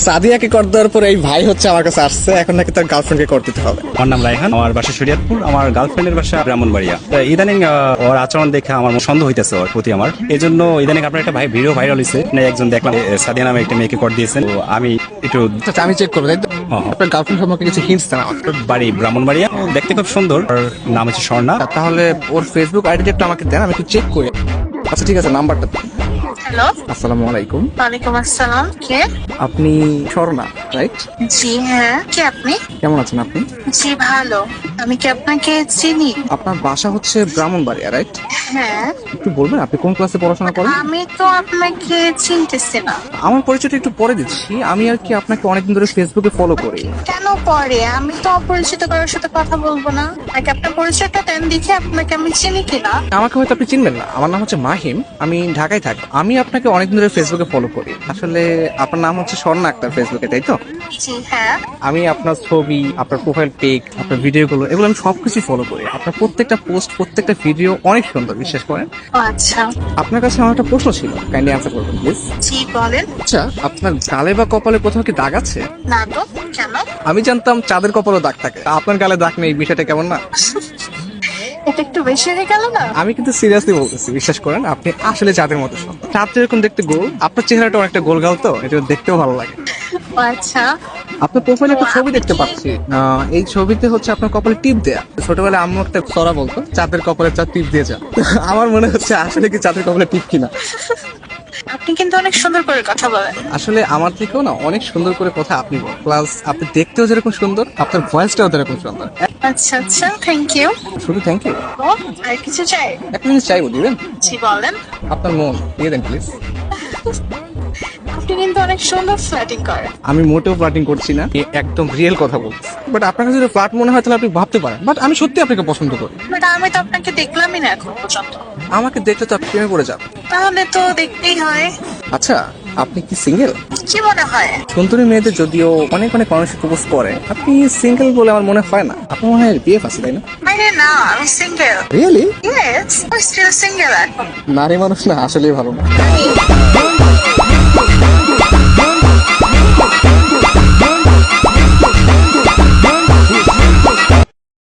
সাদিয়াকে কর দেওয়ার পর এই ভাই হচ্ছে আমার কাছে আসছে, এখন নাকি তার গার্লফ্রেন্ডকে কর দিতে হবে। আমার নাম রায়হান, আমার বাসা শরীয়তপুর, আমার গার্লফ্রেন্ডের বাসা ব্রাহ্মণবাড়িয়া। ইদানিং ওর আচরণ দেখে আমার সন্দেহ হইতেছে ওর প্রতি আমার, এই জন্য ইদানিং আপনার একটা ভিডিও ভাইরাল হয়েছে, একজন দেখলাম সাদিয়া নামে একটা মেয়েকে কর দিয়েছেন। তো আমি একটু আচ্ছা, আমি চেক করবো, তাই তো? আপনার গার্লফ্রেন্ড সম্পর্কে কিছু হিন্টস দেন আমাকে। বাড়ি ব্রাহ্মণবাড়িয়া, ও দেখতে খুব সুন্দর, ওর নাম হচ্ছে স্বর্ণা। তাহলে ওর ফেসবুক আইডিটা একটু আমাকে দেন, আমি একটু চেক করি। আচ্ছা ঠিক আছে, নাম্বারটা দেন। হ্যালো, আসসালামু আলাইকুম। ওয়ালাইকুম আসসালাম। কে? আপনি স্বর্ণা, রাইট? জি হ্যাঁ, কে আপনি? কেমন আছেন আপনি? জি ভালো। আমি কি আপনাকে চিনি? আপনার বাসা হচ্ছে ব্রাহ্মণবাড়িয়া, রাইট? হ্যাঁ, একটু বলবেন আপনি কোন ক্লাসে পড়াশোনা করেন? আমি তো আপনাকে চিনতেছি না। আমার পরিচয়টা একটু পরে দিচ্ছি। আমি আর কি আপনাকে অনেকদিন ধরে ফেসবুকে ফলো করি। কেন পরে? আমি তো অপরিচিত কারোর সাথে কথা বলবো না। আগে আপনার পরিচয়টা দেন, দেখে আপনাকে আমি চিনি কিনা। আমাকে হয়তো আপনি চিনবেন না, আমার নাম হচ্ছে মাহিম, আমি ঢাকায় থাকি। আমি আপনাকে অনেকদিন ধরে ফেসবুকে ফলো করি। আসলে আপনার নাম হচ্ছে স্বর্ণা আক্তার ফেসবুকে, তাই তো? জি হ্যাঁ। আমি আপনার ছবি, আপনার প্রোফাইল পিক, আপনার ভিডিওগুলো, এগুলো আমি সবকিছু ফলো করি। আপনার প্রত্যেকটা পোস্ট, প্রত্যেকটা ভিডিও অনেক সুন্দর, বিশ্বাস করেন। ও আচ্ছা, আপনার কাছে আমার একটা প্রশ্ন ছিল, কাইন্ডলি অ্যান্সার করবেন প্লিজ। জি বলেন। আচ্ছা, আপনার গালে বা কপালে কোথাও কি দাগ আছে? না তো, কেন? আমি জানতাম চাঁদের কপালে দাগ থাকে, আপনার গালে দাগ নেই, বিষয়টা কেমন না? এটা একটু বেশি হয়ে গেল না? আমি কিন্তু সিরিয়াসলি বলতেছি, বিশ্বাস করেন, আপনি আসলে চাঁদের মতো সুন্দর। চাঁদ যেরকম দেখতে গোল, আপনার চেহারাটা অনেকটা গোল গাল, তো এটা দেখতেও ভালো লাগে। ও আচ্ছা, আপনার প্রোফাইলে একটা ছবি দেখতে পাচ্ছি, এই ছবিতে হচ্ছে আপনার কপালে টিপ দেয়া। ছোটবেলায় আম্মু একটা সরা বলতো, চাঁদের কপালে চাঁদ টিপ দিয়ে যা। আমার মনে হচ্ছে আসলে কি চাঁদের কপালে টিপ কিনা। আপনি কিন্তু অনেক সুন্দর করে কথা বলেন। আসলে আমার থেকেও না অনেক সুন্দর করে কথা আপনি বলেন, প্লাস আপনি দেখতেও যেরকম সুন্দর, আপনার ভয়েসটাও যেরকম সুন্দর। আচ্ছা আচ্ছা, থ্যাংক ইউ। শুধু থ্যাংক ইউ? ও, আর কিছু চাই? একটা জিনিস চাইবো, দিবেন? জি বলেন। আপনার মন দিয়ে দেন প্লিজ। আপনি কিন্তু অনেক সুন্দর ফ্ল্যাটিং করেন। আমি মোটেও ফ্লার্টিং করছি না, একদম রিয়েল কথা বলছি। বাট আপনার কাছে যদি ফ্লার্ট মনে হয় তাহলে আপনি ভাবতে পারেন, বাট আমি সত্যি আপনাকে পছন্দ করি। বাট আমি তো আপনাকে দেখলামই না এখন পর্যন্ত। আমাকে দেখলে তো আপনি প্রেমে পড়ে যান। তাহলে তো দেখতেই হয়। আচ্ছা, আপনি কি সিঙ্গেল? কি মনে হয়? সুন্দরী মেয়েদের যদিও অনেক অনেক মানুষ প্রপোজ করে, আপনি সিঙ্গেল বলে আমার মনে হয় না। আপনার মনে হয় বিয়ে আছে, তাই না? আরে না, আমি সিঙ্গেল। রিয়েলি? ইয়েস, আমি স্টিল সিঙ্গেল এখন। নারী মানুষ না আসলেই ভালো না।